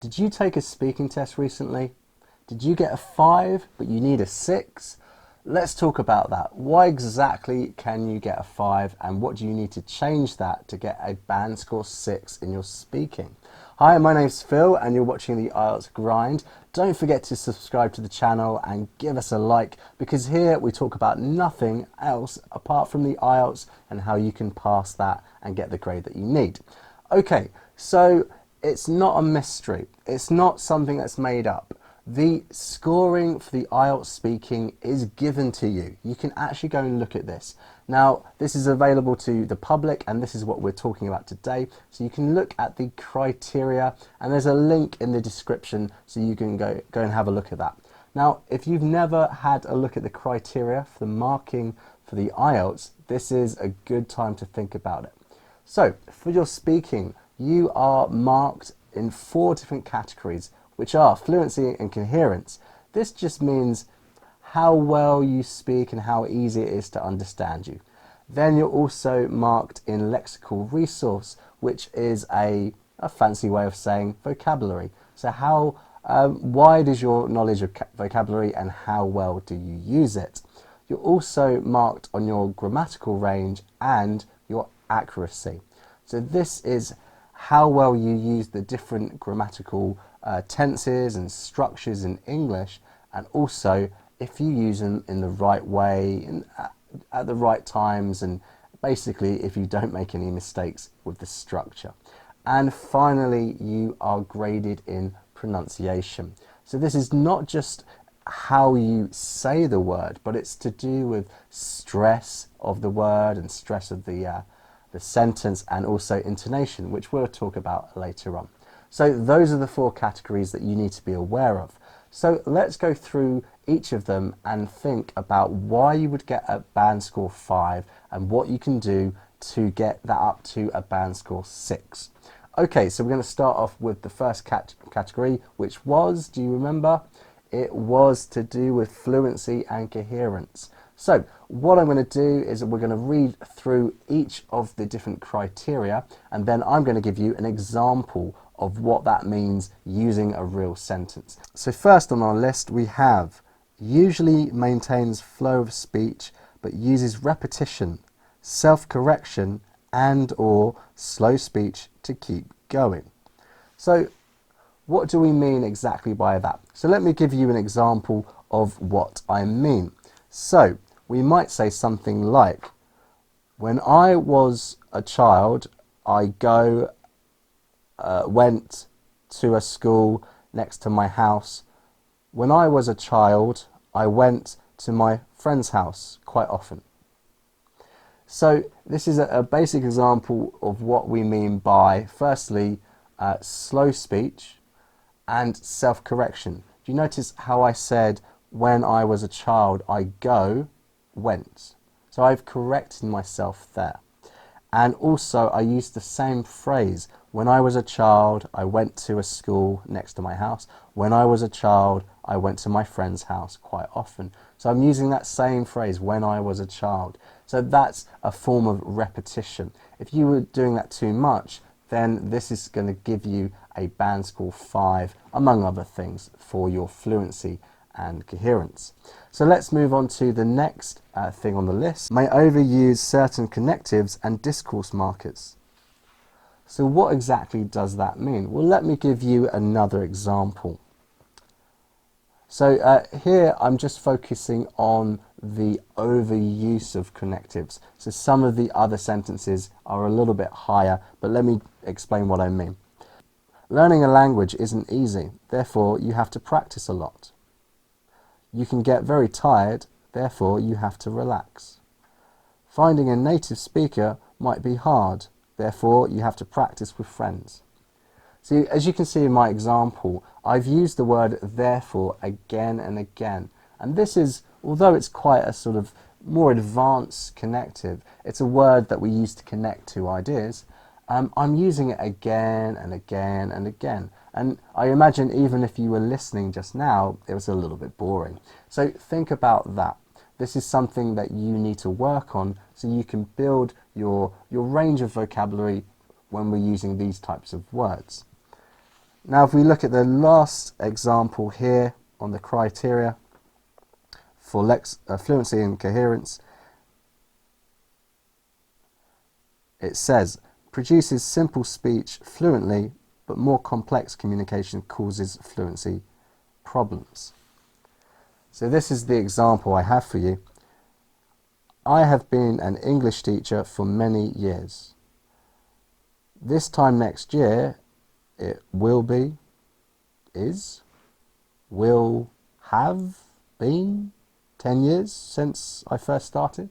Did you take a speaking test recently? Did you get a 5 but you need a 6? Let's talk about that. Why exactly can you get a 5 and what do you need to change that to get a band score 6 in your speaking? Hi, my name's Phil and you're watching the IELTS Grind. Don't forget to subscribe to the channel and give us a like, because here we talk about nothing else apart from the IELTS and how you can pass that and get the grade that you need. Okay, so it's not a mystery. It's not something that's made up. The scoring for the IELTS speaking is given to you. You can actually go and look at this. Now, this is available to the public and this is what we're talking about today. So you can look at the criteria and there's a link in the description so you can go and have a look at that. Now, if you've never had a look at the criteria for the marking for the IELTS, this is a good time to think about it. So, for your speaking, you are marked in 4 different categories, which are fluency and coherence. This just means how well you speak and how easy it is to understand you. Then you're also marked in lexical resource, which is a fancy way of saying vocabulary. So how wide is your knowledge of vocabulary and how well do you use it? You're also marked on your grammatical range and your accuracy. So this is how well you use the different grammatical tenses and structures in English, and also if you use them in the right way and at the right times, and basically if you don't make any mistakes with the structure. And finally, you are graded in pronunciation. So this is not just how you say the word, but it's to do with stress of the word and stress of the sentence, and also intonation, which we'll talk about later on. So those are the 4 categories that you need to be aware of. So let's go through each of them and think about why you would get a band score 5 and what you can do to get that up to a band score 6. Okay, so we're going to start off with the first category, which was, do you remember? It was to do with fluency and coherence. So what I'm going to do is we're going to read through each of the different criteria, and then I'm going to give you an example of what that means using a real sentence. So first on our list we have usually maintains flow of speech but uses repetition, self-correction and or slow speech to keep going. So what do we mean exactly by that? So let me give you an example of what I mean. So we might say something like, when I was a child, I went to a school next to my house. When I was a child, I went to my friend's house quite often. So this is a basic example of what we mean by, firstly, slow speech and self-correction. Do you notice how I said, when I was a child, I went? So I've corrected myself there. And also I used the same phrase, when I was a child I went to a school next to my house. When I was a child I went to my friend's house quite often. So I'm using that same phrase, when I was a child. So that's a form of repetition. If you were doing that too much, then this is going to give you a band score 5, among other things, for your fluency and coherence. So let's move on to the next thing on the list. May overuse certain connectives and discourse markers. So what exactly does that mean? Well, let me give you another example. So here I'm just focusing on the overuse of connectives. So some of the other sentences are a little bit higher, but let me explain what I mean. Learning a language isn't easy, therefore you have to practice a lot. You can get very tired, therefore you have to relax. Finding a native speaker might be hard, therefore you have to practice with friends. So as you can see in my example, I've used the word therefore again and again. And this is, although it's quite a sort of more advanced connective, it's a word that we use to connect two ideas. I'm using it again and again and again. And I imagine even if you were listening just now, it was a little bit boring. So think about that. This is something that you need to work on so you can build your range of vocabulary when we're using these types of words. Now if we look at the last example here on the criteria for fluency and coherence, it says, produces simple speech fluently, but more complex communication causes fluency problems. So this is the example I have for you. I have been an English teacher for many years. This time next year, it will be, is, will have been 10 years since I first started.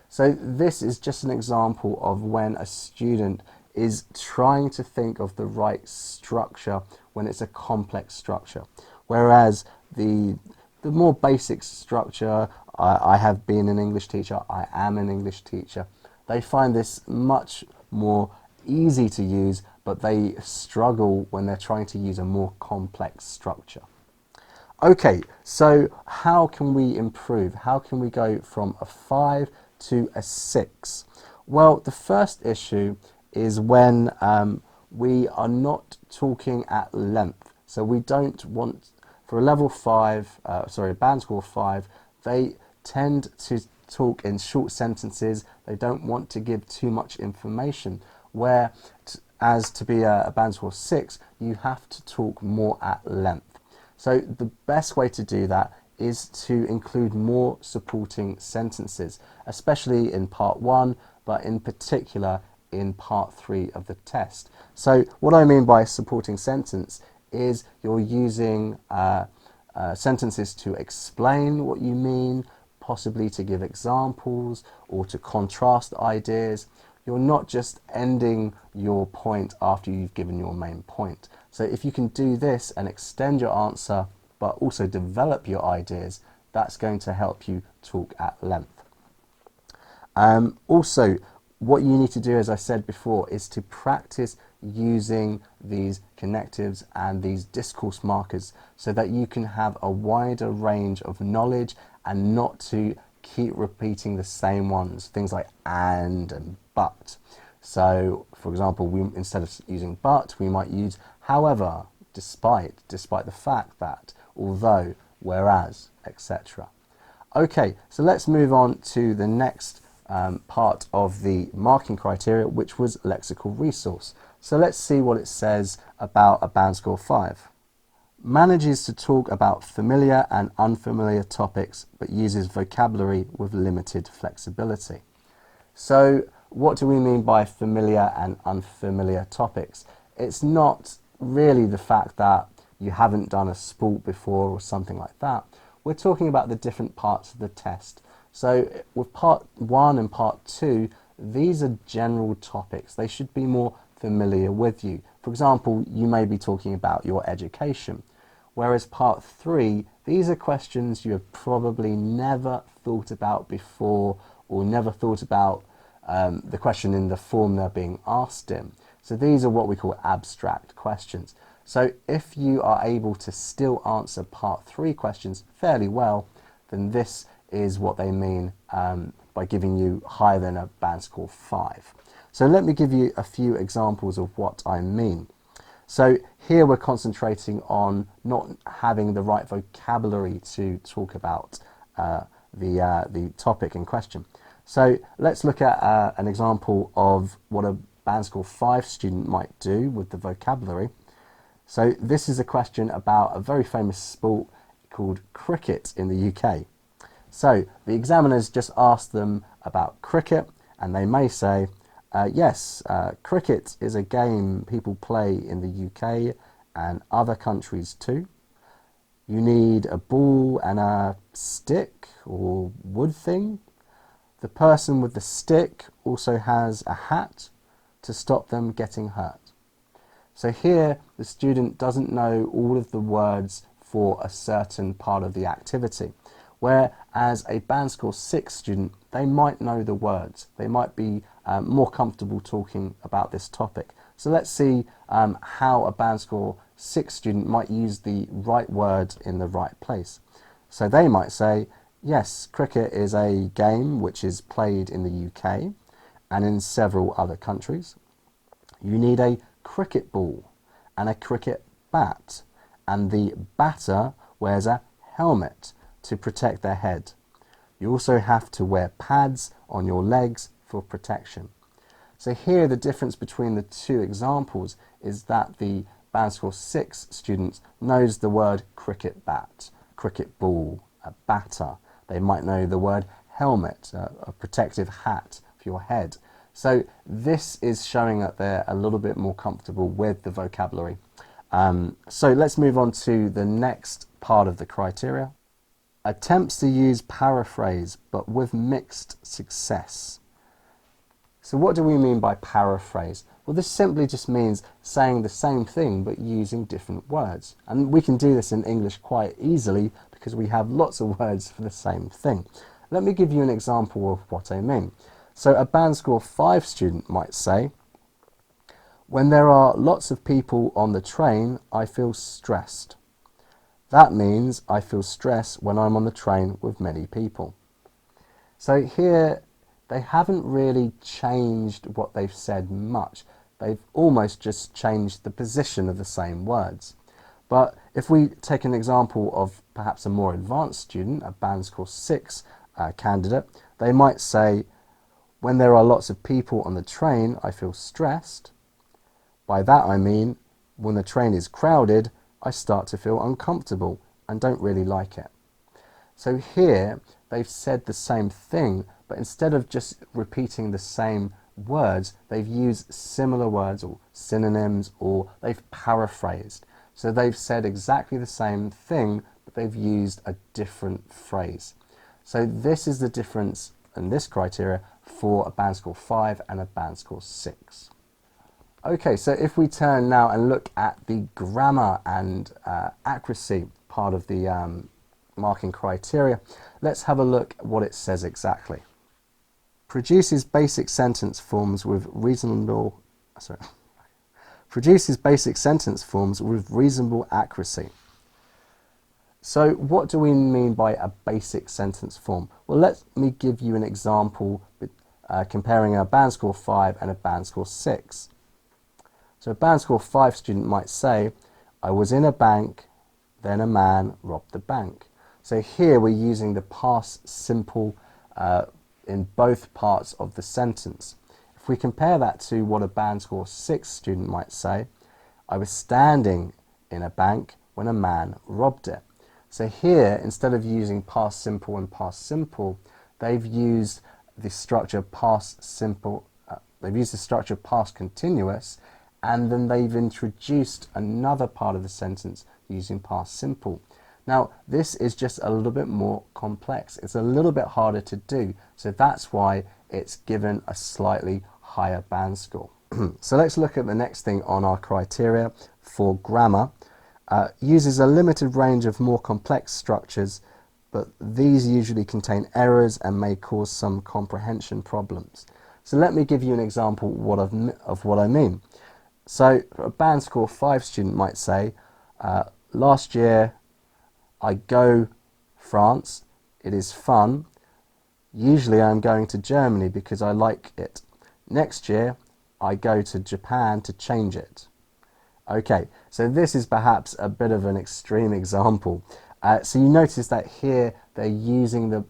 So this is just an example of when a student is trying to think of the right structure when it's a complex structure. Whereas the more basic structure, I have been an English teacher, I am an English teacher, they find this much more easy to use, but they struggle when they're trying to use a more complex structure. Okay, so how can we improve? How can we go from a 5 to a 6? Well, the first issue is when we are not talking at length. So we don't want, for a level 5, a band score 5, they tend to talk in short sentences. They don't want to give too much information, whereas to be a band score 6, you have to talk more at length. So the best way to do that is to include more supporting sentences, especially in part 1, but in particular in part 3 of the test. So what I mean by supporting sentence is you're using sentences to explain what you mean, possibly to give examples or to contrast ideas. You're not just ending your point after you've given your main point. So if you can do this and extend your answer, but also develop your ideas, that's going to help you talk at length. Also, what you need to do, as I said before, is to practice using these connectives and these discourse markers so that you can have a wider range of knowledge and not to keep repeating the same ones, things like and but. So, for example, instead of using but, we might use however, despite the fact that, although, whereas, etc. Okay, so let's move on to the next part of the marking criteria, which was lexical resource. So let's see what it says about a band score 5. Manages to talk about familiar and unfamiliar topics, but uses vocabulary with limited flexibility. So what do we mean by familiar and unfamiliar topics? It's not really the fact that you haven't done a sport before or something like that. We're talking about the different parts of the test. So with part 1 and part 2, these are general topics. They should be more familiar with you. For example, you may be talking about your education. Whereas part 3, these are questions you have probably never thought about before or never thought about the question in the form they're being asked in. So these are what we call abstract questions. So if you are able to still answer part 3 questions fairly well, then this is what they mean by giving you higher than a band score 5. So let me give you a few examples of what I mean. So here we're concentrating on not having the right vocabulary to talk about the topic in question. So let's look at an example of what a band score 5 student might do with the vocabulary. So this is a question about a very famous sport called cricket in the UK. So the examiners just asked them about cricket, and they may say, yes, cricket is a game people play in the UK and other countries too. You need a ball and a stick or wood thing. The person with the stick also has a hat to stop them getting hurt. So here the student doesn't know all of the words for a certain part of the activity, whereas a band score 6 student, they might know the words. They might be more comfortable talking about this topic. So let's see how a band score 6 student might use the right word in the right place. So they might say, yes, cricket is a game which is played in the UK and in several other countries. You need a cricket ball and a cricket bat, and the batter wears a helmet to protect their head. You also have to wear pads on your legs for protection. So here the difference between the two examples is that the band score 6 student knows the word cricket bat, cricket ball, a batter. They might know the word helmet, a protective hat for your head. So this is showing that they're a little bit more comfortable with the vocabulary. So let's move on to the next part of the criteria. Attempts to use paraphrase, but with mixed success. So what do we mean by paraphrase? Well, this simply just means saying the same thing but using different words. And we can do this in English quite easily because we have lots of words for the same thing. Let me give you an example of what I mean. So a band score 5 student might say, when there are lots of people on the train, I feel stressed. That means I feel stress when I'm on the train with many people. So here they haven't really changed what they've said much. They've almost just changed the position of the same words. But if we take an example of perhaps a more advanced student, a band score 6 candidate, they might say, when there are lots of people on the train, I feel stressed. By that I mean, when the train is crowded, I start to feel uncomfortable and don't really like it. So here they've said the same thing, but instead of just repeating the same words, they've used similar words or synonyms, or they've paraphrased. So they've said exactly the same thing, but they've used a different phrase. So this is the difference in this criteria for a band score 5 and a band score 6. Okay, so if we turn now and look at the grammar and accuracy part of the marking criteria, let's have a look at what it says exactly. Produces basic sentence forms with reasonable accuracy. So what do we mean by a basic sentence form? Well, let me give you an example comparing a band score 5 and a band score 6. So a band score 5 student might say, I was in a bank, then a man robbed the bank. So here we're using the past simple in both parts of the sentence. If we compare that to what a band score 6 student might say, I was standing in a bank when a man robbed it. So here, instead of using past simple and past simple, they've used the structure past simple, they've used the structure past continuous, and then they've introduced another part of the sentence using past simple. Now, this is just a little bit more complex. It's a little bit harder to do, so that's why it's given a slightly higher band score. So let's look at the next thing on our criteria for grammar. Uses a limited range of more complex structures, but these usually contain errors and may cause some comprehension problems. So let me give you an example of what I mean. So a band score 5 student might say, last year I go France, it is fun. Usually I'm going to Germany because I like it. Next year I go to Japan to change it. Okay, so this is perhaps a bit of an extreme example. So you notice that here they're using the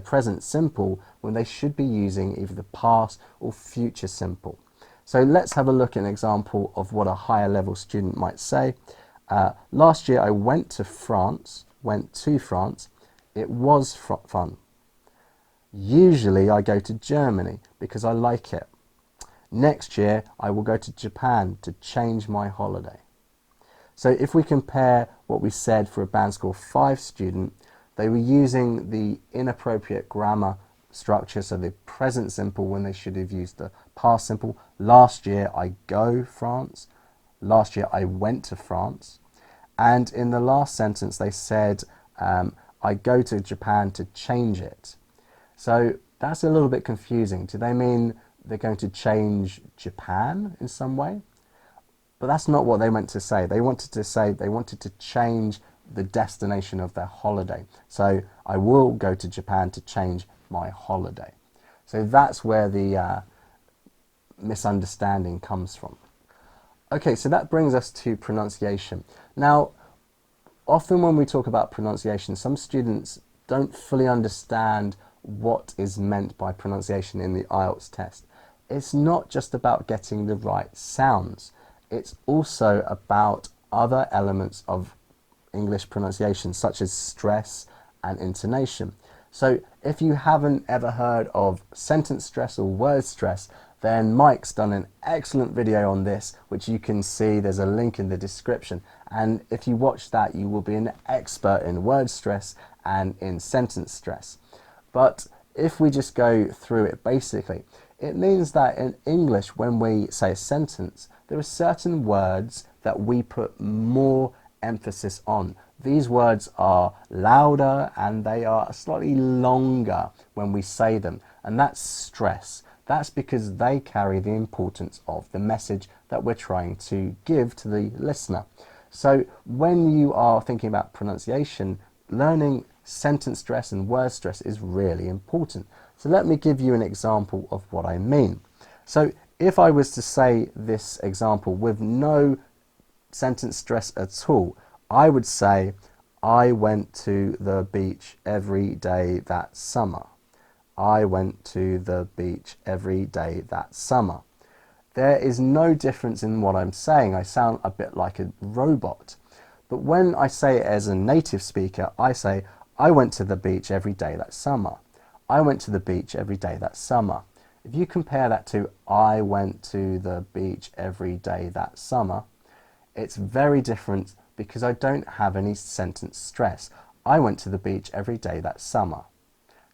present simple when they should be using either the past or future simple. So let's have a look at an example of what a higher level student might say. Last year I went to France. It was fun. Usually I go to Germany because I like it. Next year I will go to Japan to change my holiday. So if we compare what we said for a band score 5 student, they were using the inappropriate grammar structure, so the present simple when they should have used the past simple. Last year I go France. Last year I went to France. And in the last sentence they said, I go to Japan to change it. So that's a little bit confusing. Do they mean they're going to change Japan in some way? But that's not what they meant to say. They wanted to change the destination of their holiday. So I will go to Japan to change my holiday. So that's where the misunderstanding comes from. Okay, so that brings us to pronunciation. Now, often when we talk about pronunciation, some students don't fully understand what is meant by pronunciation in the IELTS test. It's not just about getting the right sounds. It's also about other elements of English pronunciation, such as stress and intonation. So if you haven't ever heard of sentence stress or word stress, then Mike's done an excellent video on this, which you can see. There's a link in the description. And if you watch that, you will be an expert in word stress and in sentence stress. But if we just go through it basically, it means that in English, when we say a sentence, there are certain words that we put more emphasis on. These words are louder and they are slightly longer when we say them, and that's stress. That's because they carry the importance of the message that we're trying to give to the listener. So when you are thinking about pronunciation, learning sentence stress and word stress is really important. So let me give you an example of what I mean. So if I was to say this example with no sentence stress at all, I would say, I went to the beach every day that summer. I went to the beach every day that summer. There is no difference in what I'm saying. I sound a bit like a robot. But when I say it as a native speaker, I say, I went to the beach every day that summer. I went to the beach every day that summer. If you compare that to I went to the beach every day that summer, it's very different because I don't have any sentence stress. I went to the beach every day that summer.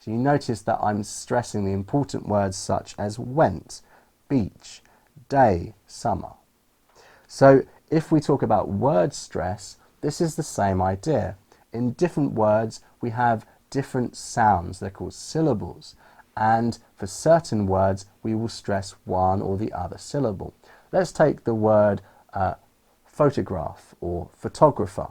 So you notice that I'm stressing the important words such as went, beach, day, summer. So if we talk about word stress, this is the same idea. In different words, we have different sounds. They're called syllables. And for certain words, we will stress one or the other syllable. Let's take the word photograph or photographer.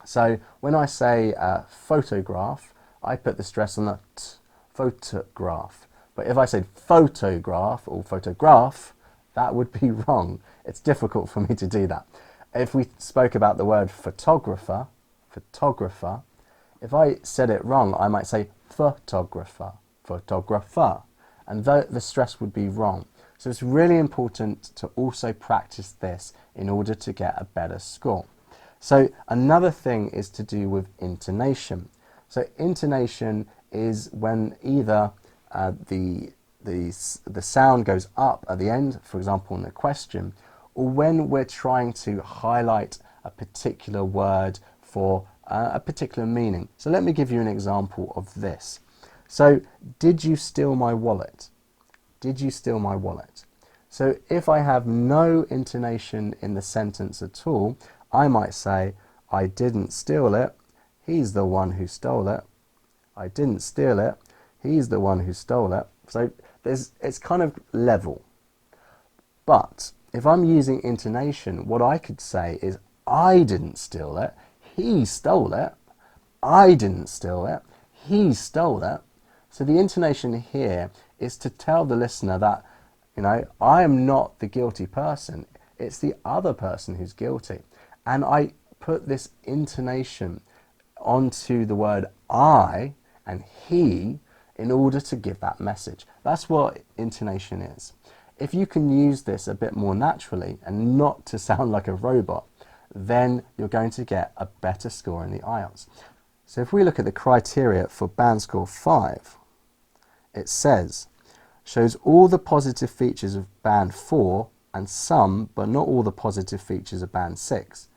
So when I say photograph, I put the stress on the t, photograph. But if I said photograph or photograph, that would be wrong. It's difficult for me to do that. If we spoke about the word photographer, photographer, if I said it wrong, I might say photographer, photographer, and the stress would be wrong. So it's really important to also practice this in order to get a better score. So another thing is to do with intonation. So intonation is when either the sound goes up at the end, for example in the question, or when we're trying to highlight a particular word for a particular meaning. So let me give you an example of this. So, did you steal my wallet? Did you steal my wallet? So if I have no intonation in the sentence at all, I might say, I didn't steal it, he's the one who stole it. I didn't steal it, he's the one who stole it. So it's kind of level. But if I'm using intonation, what I could say is, I didn't steal it, he stole it. I didn't steal it, he stole it. So the intonation here is to tell the listener that, you know, I am not the guilty person. It's the other person who's guilty. And I put this intonation onto the word I and he in order to give that message. That's what intonation is. If you can use this a bit more naturally and not to sound like a robot, then you're going to get a better score in the IELTS. So if we look at the criteria for band score 5, it says, shows all the positive features of band 4 and some, but not all the positive features of band 6.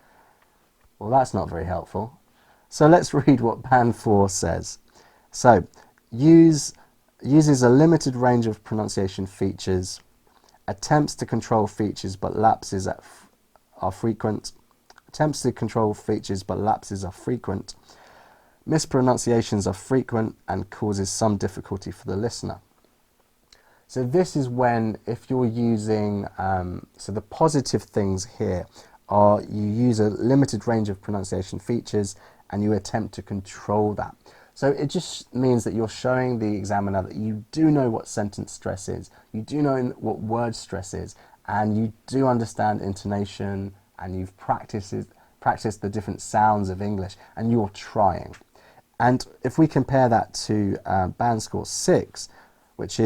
Well, that's not very helpful. So let's read what band 4 says. So, uses a limited range of pronunciation features, attempts to control features but lapses are frequent, attempts to control features but lapses are frequent, mispronunciations are frequent and causes some difficulty for the listener. So this is when, if you're using, so the positive things here are you use a limited range of pronunciation features and you attempt to control that. So it just means that you're showing the examiner that you do know what sentence stress is, you do know what word stress is, and you do understand intonation, and you've practiced the different sounds of English, and you're trying. And if we compare that to band score 6, which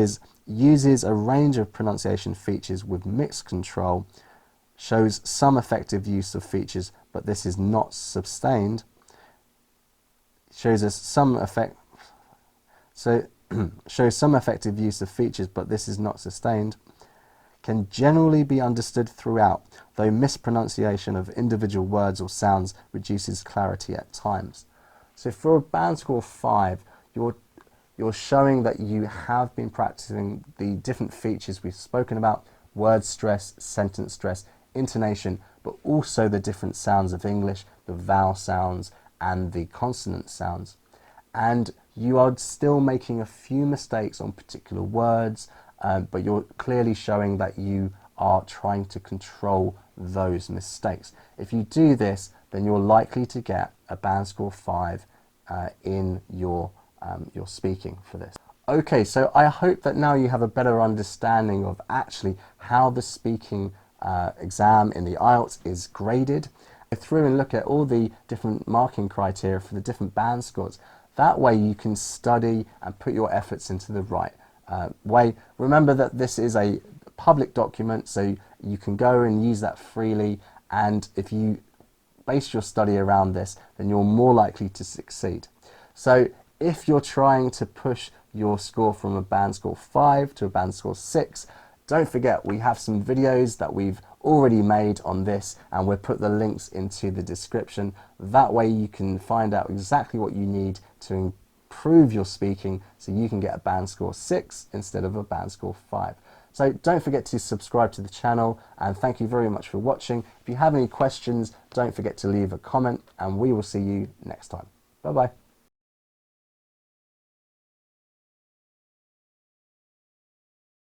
uses a range of pronunciation features with mixed control, shows some effective use of features, but this is not sustained, shows some effective use of features, but this is not sustained, can generally be understood throughout, though mispronunciation of individual words or sounds reduces clarity at times. So for a band score 5, you're showing that you have been practicing the different features we've spoken about: word stress, sentence stress, intonation, but also the different sounds of English, the vowel sounds and the consonant sounds. And you are still making a few mistakes on particular words, but you're clearly showing that you are trying to control those mistakes. If you do this, then you're likely to get a band score 5 in your speaking for this. Okay, so I hope that now you have a better understanding of actually how the speaking exam in the IELTS is graded. Go through and look at all the different marking criteria for the different band scores. That way you can study and put your efforts into the right way. Remember that this is a public document, so you can go and use that freely, and if you base your study around this, then you're more likely to succeed. So if you're trying to push your score from a band score 5 to a band score 6, don't forget we have some videos that we've already made on this, and we'll put the links into the description. That way you can find out exactly what you need to improve your speaking so you can get a band score 6 instead of a band score 5. So don't forget to subscribe to the channel, and thank you very much for watching. If you have any questions, don't forget to leave a comment, and we will see you next time. Bye bye.